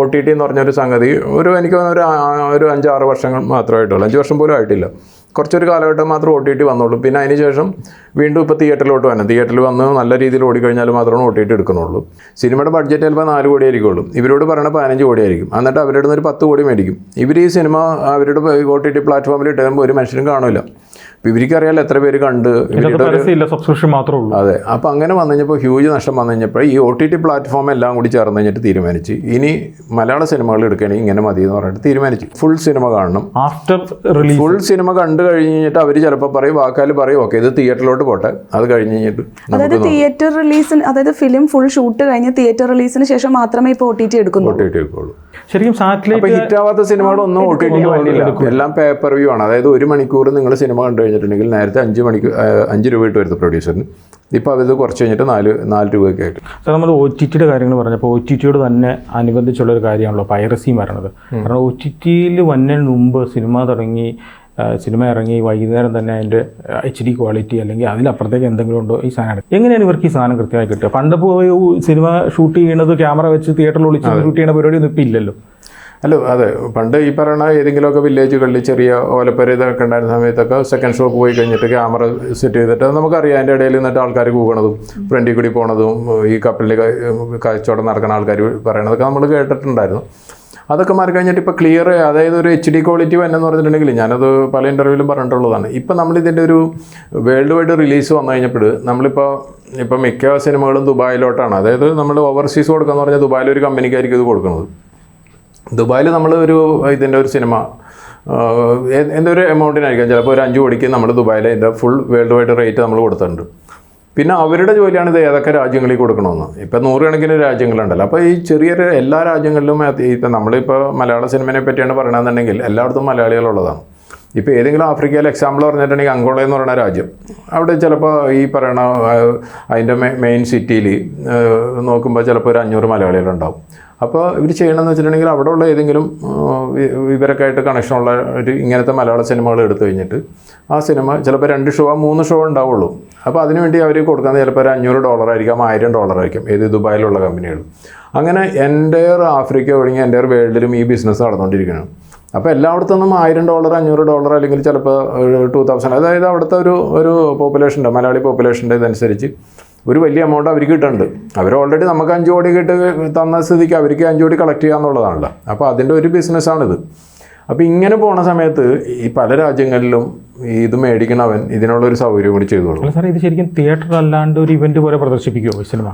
OTT എന്ന് പറഞ്ഞൊരു സംഗതി എനിക്ക് ഒരു 5-6 വർഷങ്ങൾ മാത്രമായിട്ടുള്ളൂ, 5 വർഷം പോലും ആയിട്ടില്ല. കുറച്ചൊരു കാലഘട്ടം മാത്രം OTT വന്നുള്ളൂ. പിന്നെ അതിന് ശേഷം വീണ്ടും ഇപ്പോൾ തിയേറ്ററിലോട്ട് വരണം. തിയേറ്ററിൽ വന്ന് നല്ല രീതിയിൽ ഓടിക്കഴിഞ്ഞാൽ മാത്രമേ OTT എടുക്കുന്നുള്ളൂ. സിനിമയുടെ ബഡ്ജറ്റ് ചിലപ്പോൾ 4 കോടി ആയിരിക്കുള്ളൂ, ഇവരോട് പറയണ 15 കോടി ആയിരിക്കും. എന്നിട്ട് അവരുടെ നിന്ന് ഒരു 10 കോടി മേടിക്കും. ഇവർ ഈ സിനിമ അവരുടെ OTT പ്ലാറ്റ്ഫോമിൽ ഇട്ടുമ്പോൾ ഒരു മനുഷ്യനും കാണില്ല. അപ്പോൾ ഇവർക്കറിയാലോ എത്ര പേര് കണ്ട്, സബ്സ്ക്രിപ്ഷൻ മാത്രമേ ഉള്ളൂ. അതെ. അപ്പോൾ അങ്ങനെ വന്നു കഴിഞ്ഞപ്പോൾ ഹ്യൂജ് നഷ്ടം വന്നു കഴിഞ്ഞപ്പോൾ ഈ OTT പ്ലാറ്റ്ഫോം എല്ലാം കൂടി ചേർന്ന് കഴിഞ്ഞിട്ട് തീരുമാനിച്ച് ഇനി മലയാള സിനിമകൾ എടുക്കുകയാണെങ്കിൽ ഇങ്ങനെ മതി എന്ന് പറഞ്ഞിട്ട് തീരുമാനിച്ചു. ഫുൾ സിനിമ കാണണം. ആഫ്റ്റർ റിലീസ് ഫുൾ സിനിമ കണ്ടു കഴിഞ്ഞിട്ട് അവർ ചിലപ്പോൾ പറയും, വാക്കാൽ പറയും, ഓക്കെ ഇത് തിയേറ്ററിലോട്ട് പോട്ടെ. അത് കഴിഞ്ഞ് കഴിഞ്ഞിട്ട് അതായത് തിയേറ്റർ റിലീസിന്, അതായത് ഫിലിം ഫുൾ ഷൂട്ട് കഴിഞ്ഞ് തിയേറ്റർ റിലീസിന് ശേഷം മാത്രമേ ഇപ്പോൾ OTT എടുക്കുള്ളൂ. ശരിക്കും സാറ്റലൈറ്റ് ഹിറ്റാവാത്ത സിനിമകളൊന്നും OTT വന്നില്ല. എല്ലാം പേപ്പർ വ്യൂ ആണ്. അതായത് 1 മണിക്കൂർ നിങ്ങൾ സിനിമ കണ്ടു കഴിഞ്ഞിട്ടുണ്ടെങ്കിൽ നേരത്തെ 5 രൂപ ഇട്ട് വരുന്നത് പ്രൊഡ്യൂസറിന്. ഇപ്പോൾ അത് കുറച്ച് കഴിഞ്ഞിട്ട് 4 രൂപയൊക്കെ ആയിട്ട്. സാർ, നമ്മൾ OTTയുടെ കാര്യങ്ങൾ പറഞ്ഞപ്പോൾ OTTയോട് തന്നെ അനുബന്ധിച്ചുള്ളൊരു കാര്യമാണല്ലോ പൈറസി വരണത്. കാരണം OTTയിൽ വന്നതിന് മുമ്പ് സിനിമ ഇറങ്ങി വൈകുന്നേരം തന്നെ അതിൻ്റെ HD ക്വാളിറ്റി അല്ലെങ്കിൽ അതിലപ്പുറത്തേക്ക് എന്തെങ്കിലും ഉണ്ടോ ഈ സാധനം? എങ്ങനെയാണ് ഇവർക്ക് ഈ സാധനം കൃത്യമായി കിട്ടുക? പണ്ട് പോയി സിനിമ ഷൂട്ട് ചെയ്യണത് ക്യാമറ വെച്ച് തിയേറ്ററിൽ ഒളിച്ച് ഷൂട്ട് ചെയ്യുന്ന പരിപാടി ഒന്നും ഇപ്പം ഇല്ലല്ലോ. അല്ല, അതെ. പണ്ട് ഈ പറയുന്ന ഏതെങ്കിലുമൊക്കെ വില്ലേജുകളിൽ ചെറിയ ഓലപ്പര ഇതൊക്കെ ഉണ്ടായിരുന്ന സമയത്തൊക്കെ സെക്കൻഡ് ഷോ പോയി കഴിഞ്ഞിട്ട് ക്യാമറ സെറ്റ് ചെയ്തിട്ട് നമുക്കറിയാം അതിൻ്റെ ഇടയിൽ നിന്നിട്ട് ആൾക്കാർ കൂകണതും ഫ്രണ്ടിൽ കൂടി പോണതും ഈ കപ്പലിൽ കച്ചവടം നടക്കുന്ന ആൾക്കാർ പറയണതൊക്കെ നമ്മൾ കേട്ടിട്ടുണ്ടായിരുന്നു. അതൊക്കെ മാറി കഴിഞ്ഞിട്ട് ഇപ്പോൾ ക്ലിയർ, അതായത് ഒരു HD ക്വാളിറ്റി വന്നെന്ന് പറഞ്ഞിട്ടുണ്ടെങ്കിൽ ഞാനത് പല ഇൻ്റർവ്യൂവിലും പറഞ്ഞിട്ടുള്ളതാണ്. ഇപ്പം നമ്മളിതിൻ്റെ ഒരു വേൾഡ് വൈഡ് റിലീസ് വന്നു കഴിഞ്ഞപ്പോൾ ഇപ്പം മിക്ക സിനിമകളും ദുബായിലോട്ടാണ്. അതായത് നമ്മൾ ഓവർസീസ് കൊടുക്കാന്ന് പറഞ്ഞാൽ ദുബായിലൊരു കമ്പനിക്കായിരിക്കും ഇത് കൊടുക്കുന്നത്. ദുബായിൽ നമ്മൾ ഇതിൻ്റെ ഒരു സിനിമ എന്തൊരു എമൗണ്ടിനായിരിക്കും, ചിലപ്പോൾ ഒരു 5 കോടിക്ക് നമ്മൾ ദുബായിൽ ഇതിൻ്റെ ഫുൾ വേൾഡ് വൈഡ് റേറ്റ് നമ്മൾ കൊടുത്തിട്ടുണ്ട്. പിന്നെ അവരുടെ ജോലിയാണ് ഇത് ഏതൊക്കെ രാജ്യങ്ങളിൽ കൊടുക്കണമെന്ന്. ഇപ്പം 100 കണക്കിന് രാജ്യങ്ങളുണ്ടല്ലോ. അപ്പോൾ ഈ ചെറിയൊരു എല്ലാ രാജ്യങ്ങളിലും ഇപ്പം നമ്മളിപ്പോൾ മലയാള സിനിമയെ പറ്റിയാണ് പറയണമെന്നുണ്ടെങ്കിൽ എല്ലായിടത്തും മലയാളികളുള്ളതാണ്. ഇപ്പോൾ ഏതെങ്കിലും ആഫ്രിക്കയിൽ എക്സാമ്പിൾ പറഞ്ഞിട്ടുണ്ടെങ്കിൽ അങ്കോള എന്ന് പറയുന്ന രാജ്യം, അവിടെ ചിലപ്പോൾ ഈ പറയണ അതിൻ്റെ മെയിൻ സിറ്റിയിൽ നോക്കുമ്പോൾ ചിലപ്പോൾ ഒരു 500 മലയാളികളുണ്ടാവും. അപ്പോൾ ഇവർ ചെയ്യണമെന്ന് വെച്ചിട്ടുണ്ടെങ്കിൽ അവിടെ ഉള്ള ഏതെങ്കിലും ഇവരൊക്കെ ആയിട്ട് കണക്ഷനുള്ള ഒരു ഇങ്ങനത്തെ മലയാള സിനിമകൾ എടുത്തു കഴിഞ്ഞിട്ട് ആ സിനിമ ചിലപ്പോൾ 2 ഷോ 3 ഷോ ഉണ്ടാവുള്ളൂ. അപ്പോൾ അതിനുവേണ്ടി അവർ കൊടുക്കുന്നത് ചിലപ്പോൾ ഒരു $500 ആയിരിക്കാം, $1000 ആയിരിക്കും, ഏത് ദുബായിലുള്ള കമ്പനികൾ. അങ്ങനെ എൻ്റയർ ആഫ്രിക്ക ഒഴിഞ്ഞ് എൻ്റയർ വേൾഡിലും ഈ ബിസിനസ് നടന്നുകൊണ്ടിരിക്കുകയാണ്. അപ്പോൾ എല്ലായിടത്തുനിന്നും $1000, $500 അല്ലെങ്കിൽ ചിലപ്പോൾ 2000, അതായത് അവിടുത്തെ ഒരു പോപ്പുലേഷൻ്റെ മലയാളി പോപ്പുലേഷൻ്റെ ഇതനുസരിച്ച് ഒരു വലിയ എമൗണ്ട് അവർക്ക് കിട്ടുന്നുണ്ട്. അവർ ഓൾറെഡി നമുക്ക് 5 കോടി തന്ന സ്ഥിതിക്ക് അവർക്ക് 5 കോടി കളക്ട് ചെയ്യാന്നുള്ളതാണല്ലോ. അപ്പോൾ അതിൻ്റെ ഒരു ബിസിനസ്സാണിത്. അപ്പോൾ ഇങ്ങനെ പോണ സമയത്ത് ഈ പല രാജ്യങ്ങളിലും ഇത് മേടിക്കണവൻ ഇതിനുള്ളൊരു സൗകര്യം കൂടി ചെയ്തോളൂ. സാർ, ഇത് ശരിക്കും തിയേറ്റർ അല്ലാണ്ട് ഒരു ഇവന്റ് പോലെ പ്രദർശിപ്പിക്കുമോ സിനിമ?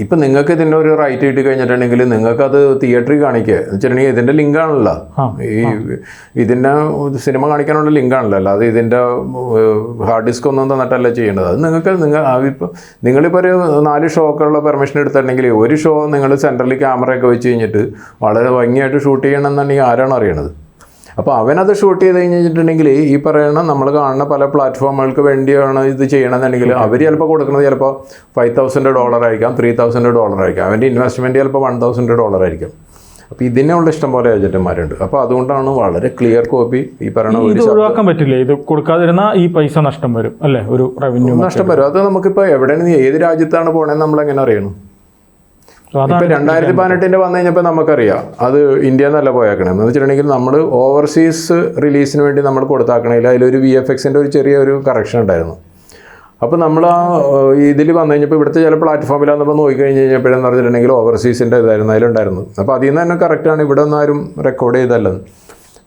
ഇപ്പം നിങ്ങൾക്ക് ഇതിൻ്റെ ഒരു റൈറ്റ് കിട്ടി കഴിഞ്ഞിട്ടുണ്ടെങ്കിൽ നിങ്ങൾക്ക് അത് തിയേറ്ററിൽ കാണിക്കുക എന്ന് വെച്ചിട്ടുണ്ടെങ്കിൽ ഇതിൻ്റെ ലിങ്കാണല്ലോ, ഇതിൻ്റെ സിനിമ കാണിക്കാനുള്ള ലിങ്കാണല്ലോ, അല്ലാതെ ഇതിൻ്റെ ഹാർഡ് ഡിസ്ക് ഒന്നും തന്നിട്ടല്ല ചെയ്യേണ്ടത്. അത് നിങ്ങളിപ്പോൾ ഒരു 4 ഷോക്കുള്ള പെർമിഷൻ എടുത്തിട്ടുണ്ടെങ്കിൽ ഒരു ഷോ നിങ്ങൾ സെൻട്രലിൽ ക്യാമറയൊക്കെ വെച്ച് കഴിഞ്ഞിട്ട് വളരെ ഭംഗിയായിട്ട് ഷൂട്ട് ചെയ്യണമെന്നുണ്ടെങ്കിൽ ആരാണ് അറിയണത്? അപ്പോൾ അവനത് ഷൂട്ട് ചെയ്ത് കഴിഞ്ഞിട്ടുണ്ടെങ്കിൽ ഈ പറയുന്ന നമ്മൾ കാണുന്ന പല പ്ലാറ്റ്ഫോമുകൾക്ക് വേണ്ടിയാണ് ഇത് ചെയ്യണമെന്നുണ്ടെങ്കിൽ അവർ ചിലപ്പോൾ കൊടുക്കുന്നത് ചിലപ്പോൾ $5,000 ആയിരിക്കാം, $3,000 ആയിരിക്കാം. അവൻ്റെ ഇൻവെസ്റ്റ്മെൻറ്റ് ചിലപ്പോൾ $1,000 ആയിരിക്കും. അപ്പോൾ ഇതിനുള്ള ഇഷ്ടം പോലെ ഏജന്റുമാരുണ്ട്. അപ്പോൾ അതുകൊണ്ടാണ് വളരെ ക്ലിയർ കോപ്പി ഈ പറയുന്ന ഒഴിവാക്കാൻ പറ്റില്ല. ഇത് കൊടുക്കാതിരുന്നാൽ ഈ പൈസ നഷ്ടം വരും അല്ലേ, ഒരു റവന്യൂ നഷ്ടം വരും. അത് നമുക്കിപ്പോൾ എവിടെയാണ് ഏത് രാജ്യത്താണ് പോകണമെന്ന് നമ്മളെങ്ങനെ അറിയണം? ഇപ്പം 2018 വന്നു കഴിഞ്ഞപ്പോൾ നമുക്കറിയാം അത് ഇന്ത്യ എന്നല്ല പോയേക്കണം. എന്ന് വെച്ചിട്ടുണ്ടെങ്കിൽ നമ്മൾ ഓവർസീസ് റിലീസിന് വേണ്ടി നമ്മൾ കൊടുത്താക്കണമെങ്കിൽ അതിലൊരു VFXൻ്റെ ഒരു ചെറിയൊരു കറക്ഷൻ ഉണ്ടായിരുന്നു. അപ്പോൾ നമ്മൾ ഇതിൽ വന്നു കഴിഞ്ഞപ്പോൾ ഇവിടുത്തെ ചില പ്ലാറ്റ്ഫോമിലാണെന്നപ്പോൾ നോക്കിക്കഴിഞ്ഞ് കഴിഞ്ഞപ്പോഴെന്ന് പറഞ്ഞിട്ടുണ്ടെങ്കിൽ ഓവർസീസിൻ്റെ ഇതായിരുന്നു അതിലുണ്ടായിരുന്നു. അപ്പോൾ അതിൽ നിന്ന് തന്നെ കറക്റ്റാണ്, ഇവിടെ ഒന്നും ആരും റെക്കോർഡ് ചെയ്തല്ലെന്ന്.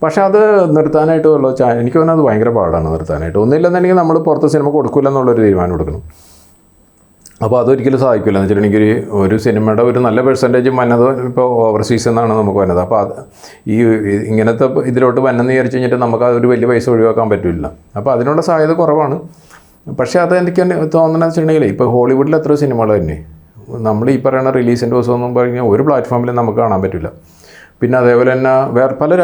പക്ഷേ അത് നിർത്താനായിട്ട് എനിക്ക് തോന്നുന്നത് അത് ഭയങ്കര പാടാണ് നിർത്താനായിട്ട്. ഒന്നുമില്ലെന്നുണ്ടെങ്കിൽ നമ്മൾ പുറത്ത് സിനിമ കൊടുക്കില്ല എന്നുള്ളൊരു തീരുമാനം എടുക്കണം. അപ്പോൾ അതൊരിക്കലും സാധിക്കില്ല. എന്ന് വെച്ചിട്ടുണ്ടെങ്കിൽ ഒരു സിനിമയുടെ ഒരു നല്ല പെർസെൻറ്റേജും വന്നത് ഇപ്പോൾ ഓവർസീസ് എന്നാണ് നമുക്ക് വന്നത്. അപ്പോൾ അത് ഈ ഇങ്ങനത്തെ ഇതിലോട്ട് വന്നെന്ന് വിചാരിച്ച് കഴിഞ്ഞിട്ട് നമുക്ക് അതൊരു വലിയ പൈസ ഒഴിവാക്കാൻ പറ്റില്ല. അപ്പോൾ അതിനുള്ള സാധ്യത കുറവാണ്. പക്ഷേ അത് എനിക്ക് തോന്നുന്നത് വെച്ചിട്ടുണ്ടെങ്കിൽ ഇപ്പോൾ ഹോളിവുഡിൽ എത്ര സിനിമകൾ തന്നെ നമ്മൾ ഈ പറയുന്ന റിലീസിൻ്റെ ദിവസമൊന്നും പറഞ്ഞാൽ ഒരു പ്ലാറ്റ്ഫോമിലും നമുക്ക് കാണാൻ പറ്റില്ല. പിന്നെ അതേപോലെ തന്നെ വേറെ പല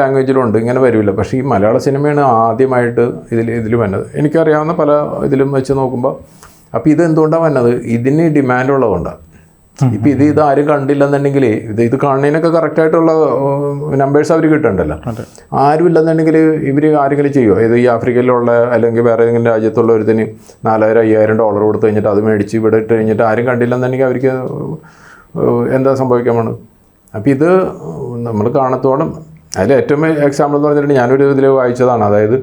ലാംഗ്വേജിലും ഉണ്ട്, ഇങ്ങനെ വരില്ല. പക്ഷേ ഈ മലയാള സിനിമയാണ് ആദ്യമായിട്ട് ഇതിൽ വന്നത്. എനിക്കറിയാവുന്ന പല ഇതിലും വെച്ച് നോക്കുമ്പോൾ. അപ്പോൾ ഇത് എന്തുകൊണ്ടാണ് വന്നത്? ഇതിന് ഡിമാൻഡ് ഉള്ളതുകൊണ്ടാണ്. ഇപ്പം ഇത് ആരും കണ്ടില്ലെന്നുണ്ടെങ്കിൽ ഇത് കാണുന്നതിനൊക്കെ കറക്റ്റായിട്ടുള്ള നമ്പേഴ്സ് അവർ കിട്ടണ്ടല്ലോ. ആരും ഇല്ലെന്നുണ്ടെങ്കിൽ ഇവർ ആരെങ്കിലും ചെയ്യുമോ? ഇത് ഈ ആഫ്രിക്കയിലുള്ള അല്ലെങ്കിൽ വേറെ ഏതെങ്കിലും രാജ്യത്തുള്ള ഒരുത്തിന് $4,000-5,000 കൊടുത്തു കഴിഞ്ഞിട്ട് അത് മേടിച്ച് ഇവിടെ ഇട്ട് കഴിഞ്ഞിട്ട് ആരും കണ്ടില്ലെന്നുണ്ടെങ്കിൽ അവർക്ക് എന്താ സംഭവിക്കാൻ വേണം? അപ്പോൾ ഇത് നമ്മൾ കാണത്തോളം അതിൽ ഏറ്റവും എക്സാമ്പിൾ എന്ന് പറഞ്ഞിട്ടുണ്ടെങ്കിൽ ഞാനൊരു ഇതിൽ വായിച്ചതാണ്. അതായത്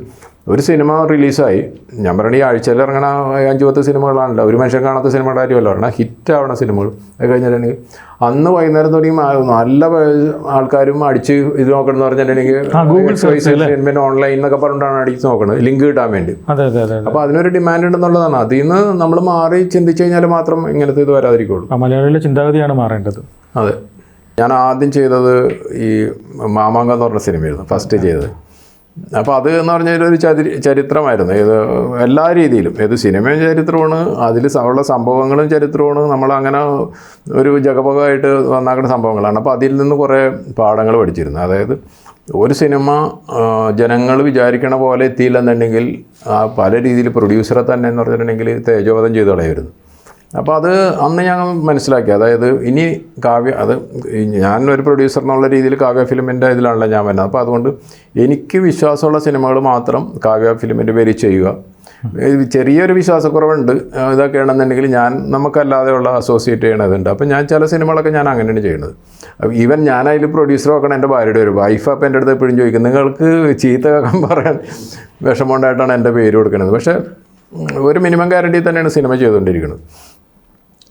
ഒരു സിനിമ റിലീസായി, ഞാൻ പറയണ ഈ ആഴ്ചയിൽ ഇറങ്ങണ 5-10 സിനിമകളാണല്ലോ, ഒരു മനുഷ്യൻ കാണാത്ത സിനിമയുടെ കാര്യമല്ലോ പറഞ്ഞാൽ, ഹിറ്റാവണ സിനിമകൾ അത് കഴിഞ്ഞിട്ടുണ്ടെങ്കിൽ അന്ന് വൈകുന്നേരം തുടങ്ങി നല്ല ആൾക്കാരും അടിച്ച് ഇത് നോക്കണം എന്ന് പറഞ്ഞിട്ടുണ്ടെങ്കിൽ ഓൺലൈൻ എന്നൊക്കെ പറഞ്ഞിട്ടാണ് അടിച്ച് നോക്കുന്നത്, ലിങ്ക് കിട്ടാൻ വേണ്ടി. അപ്പോൾ അതിനൊരു ഡിമാൻഡ് ഉണ്ടെന്നുള്ളതാണ്. അതിൽ നിന്ന് നമ്മൾ മാറി ചിന്തിച്ചു കഴിഞ്ഞാൽ മാത്രം ഇങ്ങനത്തെ ഇത് വരാതിരിക്കുള്ളൂ. മലയാളികളുടെ ചിന്താഗതിയാണ് മാറേണ്ടത്. അതെ, ഞാൻ ആദ്യം ചെയ്തത് ഈ മാമാങ്കം എന്ന് പറഞ്ഞ സിനിമയായിരുന്നു ഫസ്റ്റ് ചെയ്തത്. അപ്പോൾ അത് എന്ന് പറഞ്ഞാൽ ഒരു ചരിത്രമായിരുന്നു. ഇത് എല്ലാ രീതിയിലും, ഏത് സിനിമയും ചരിത്രമാണ്, അതിൽ ഉള്ള സംഭവങ്ങളും ചരിത്രമാണ്. നമ്മളങ്ങനെ ഒരു ജഗപകമായിട്ട് വന്നാക്കുന്ന സംഭവങ്ങളാണ്. അപ്പോൾ അതിൽ നിന്ന് കുറേ പാഠങ്ങൾ പഠിച്ചിരുന്നു. അതായത് ഒരു സിനിമ ജനങ്ങൾ വിചാരിക്കണ പോലെ എത്തിയില്ലെന്നുണ്ടെങ്കിൽ പല രീതിയിൽ പ്രൊഡ്യൂസറെ തന്നെ എന്ന് പറഞ്ഞിട്ടുണ്ടെങ്കിൽ തേജോവധം ചെയ്ത് കളയായിരുന്നു. അപ്പോൾ അത് അന്ന് ഞാൻ മനസ്സിലാക്കി. അതായത് ഇനി അത് ഞാനൊരു പ്രൊഡ്യൂസർ എന്നുള്ള രീതിയിൽ കാവ്യ ഫിലിമിൻ്റെ ഇതിലാണല്ലോ ഞാൻ വരുന്നത്. അപ്പോൾ അതുകൊണ്ട് എനിക്ക് വിശ്വാസമുള്ള സിനിമകൾ മാത്രം കാവ്യ ഫിലിമിൻ്റെ പേര് ചെയ്യുക. ചെറിയൊരു വിശ്വാസക്കുറവുണ്ട്, ഇതൊക്കെയാണെന്നുണ്ടെങ്കിൽ നമുക്കല്ലാതെയുള്ള അസോസിയേറ്റ് ചെയ്യണതുണ്ട്. അപ്പോൾ ഞാൻ ചില സിനിമകളൊക്കെ ഞാൻ അങ്ങനെയാണ് ചെയ്യുന്നത്. ഈവൻ ഞാൻ അതിൽ പ്രൊഡ്യൂസർ നോക്കണം എൻ്റെ ഭാര്യയുടെ ഒരു വൈഫ്. അപ്പോൾ എൻ്റെ അടുത്ത് എപ്പോഴും ചോദിക്കും, നിങ്ങൾക്ക് ചീത്ത കേൾക്കാൻ പറയാൻ വിഷമമുണ്ടായിട്ടാണ് എൻ്റെ പേര് കൊടുക്കുന്നത്. പക്ഷേ ഒരു മിനിമം ഗ്യാരണ്ടി തന്നെയാണ് സിനിമ ചെയ്തുകൊണ്ടിരിക്കുന്നത്.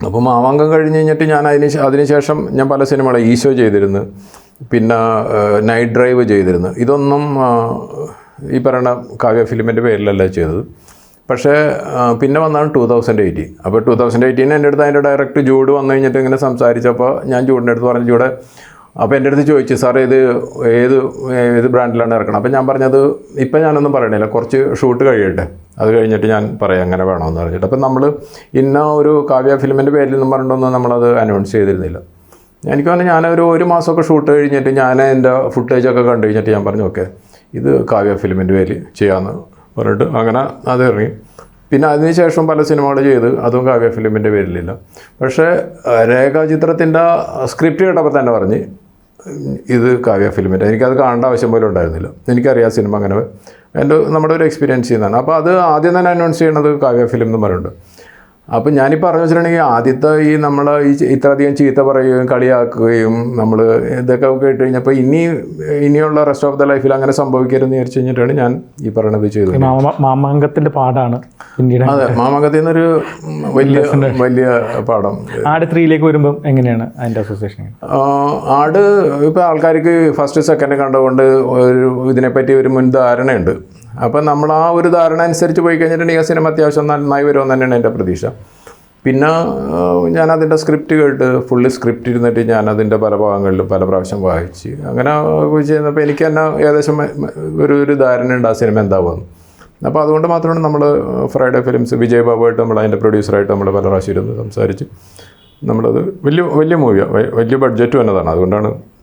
അപ്പോൾ മാമാങ്കം കഴിഞ്ഞ് കഴിഞ്ഞിട്ട് ഞാൻ അതിനുശേഷം ഞാൻ പല സിനിമകൾ ഈശോ ചെയ്തിരുന്നു, പിന്നെ നൈറ്റ് ഡ്രൈവ് ചെയ്തിരുന്നു. ഇതൊന്നും ഈ പറയുന്ന കാവ്യ ഫിലിമിൻ്റെ പേരിലല്ല ചെയ്തത്. പക്ഷേ പിന്നെ വന്നാണ് 2018. അപ്പോൾ 2018 എൻ്റെ അടുത്ത് അതിൻ്റെ ഡയറക്റ്റ് ജൂഡ് വന്നു കഴിഞ്ഞിട്ട് ഇങ്ങനെ സംസാരിച്ചപ്പോൾ ഞാൻ ജൂഡിൻ്റെ അടുത്ത് പറഞ്ഞു, ജൂഡ് അപ്പോൾ എൻ്റെ അടുത്ത് ചോദിച്ചു, സാറേ ഇത് ഏത് ബ്രാൻഡിലാണ് ഇറക്കണം? അപ്പോൾ ഞാൻ പറഞ്ഞത് ഇപ്പം ഞാനൊന്നും പറയണില്ല, കുറച്ച് ഷൂട്ട് കഴിയട്ടെ, അത് കഴിഞ്ഞിട്ട് ഞാൻ പറയാം അങ്ങനെ വേണമെന്ന് പറഞ്ഞിട്ട്. അപ്പം നമ്മൾ ഇന്ന ഒരു കാവ്യ ഫിലിമിൻ്റെ പേരിൽ നിന്നും പറഞ്ഞിട്ടൊന്നും നമ്മളത് അനൗൺസ് ചെയ്തിരുന്നില്ല. എനിക്ക് പറഞ്ഞാൽ ഒരു മാസമൊക്കെ ഷൂട്ട് കഴിഞ്ഞിട്ട് ഞാൻ എൻ്റെ ഫുട്ടേജൊക്കെ കണ്ടു കഴിഞ്ഞിട്ട് ഞാൻ പറഞ്ഞു, ഓക്കെ ഇത് കാവ്യ ഫിലിമിൻ്റെ പേരിൽ ചെയ്യാമെന്ന് പറഞ്ഞിട്ട് അങ്ങനെ അത് ഇറങ്ങി. പിന്നെ അതിനുശേഷം പല സിനിമകൾ ചെയ്ത്, അതും കാവ്യ ഫിലിമിൻ്റെ പേരിലില്ല. പക്ഷേ രേഖാചിത്രത്തിൻ്റെ സ്ക്രിപ്റ്റ് കേട്ടപ്പോൾ തന്നെ പറഞ്ഞ് ഇത് കാവ്യ ഫിലിമിൻ്റെ. എനിക്കത് കാണേണ്ട ആവശ്യം പോലും ഉണ്ടായിരുന്നില്ല. എനിക്കറിയാം സിനിമ അങ്ങനെ നമ്മുടെ ഒരു എക്സ്പീരിയൻസ് ചെയ്യുന്നതാണ്. അപ്പോൾ അത് ആദ്യം തന്നെ അനൗൺസ് ചെയ്യണത് കാവ്യ ഫിലിം എന്ന് പറയുന്നുണ്ട്. അപ്പം ഞാനീ പറഞ്ഞു വെച്ചിട്ടുണ്ടെങ്കിൽ ആദ്യത്തെ നമ്മൾ ഇത്രയധികം ചീത്ത പറയുകയും കളിയാക്കുകയും നമ്മൾ ഇതൊക്കെ കേട്ട് കഴിഞ്ഞപ്പോൾ ഇനിയുള്ള റെസ്റ്റ് ഓഫ് ദ ലൈഫിൽ അങ്ങനെ സംഭവിക്കരുതെന്ന് വിചാരിച്ചു കഴിഞ്ഞിട്ടാണ് ഞാൻ ഈ പറയണത് ചെയ്തത്. മാമാങ്കത്തിൻ്റെ പാടാണ് പിന്നീട്. അതെ, മാമാങ്കത്തിൽ നിന്നൊരു വലിയ പാഠം. ആട് 3ലേക്ക് വരുമ്പം എങ്ങനെയാണ് അതിൻ്റെ അസോസിയേഷൻ? ആട് ഇപ്പോൾ ആൾക്കാർക്ക് ഫസ്റ്റ് സെക്കൻഡ് കണ്ടുകൊണ്ട് ഇതിനെപ്പറ്റി ഒരു മുൻധാരണയുണ്ട്. അപ്പം നമ്മൾ ആ ഒരു ധാരണ അനുസരിച്ച് പോയി കഴിഞ്ഞിട്ടുണ്ടെങ്കിൽ ആ സിനിമ അത്യാവശ്യം നന്നായി വരുമെന്ന് തന്നെയാണ് എൻ്റെ പ്രതീക്ഷ. പിന്നെ ഞാനതിൻ്റെ സ്ക്രിപ്റ്റ് കേട്ട് ഫുള്ള് സ്ക്രിപ്റ്റ് ഇരുന്നിട്ട് ഞാനതിൻ്റെ പല ഭാഗങ്ങളിലും പല പ്രാവശ്യം വായിച്ച് അങ്ങനെ ചെയ്യുന്നപ്പോൾ എനിക്ക് തന്നെ ഏകദേശം ഒരു ധാരണയുണ്ട് ആ സിനിമ എന്താവുമെന്ന്. അപ്പോൾ അതുകൊണ്ട് മാത്രമാണ് നമ്മൾ ഫ്രൈഡേ ഫിലിംസ് വിജയ് ബാബുമായിട്ട് നമ്മൾ അതിൻ്റെ പ്രൊഡ്യൂസറായിട്ട് നമ്മൾ പല പ്രാവശ്യം ഇരുന്ന് സംസാരിച്ച് നമ്മളത് വലിയ മൂവിയാണ്, വലിയ ബഡ്ജറ്റ് വന്നതാണ്. അതുകൊണ്ടാണ്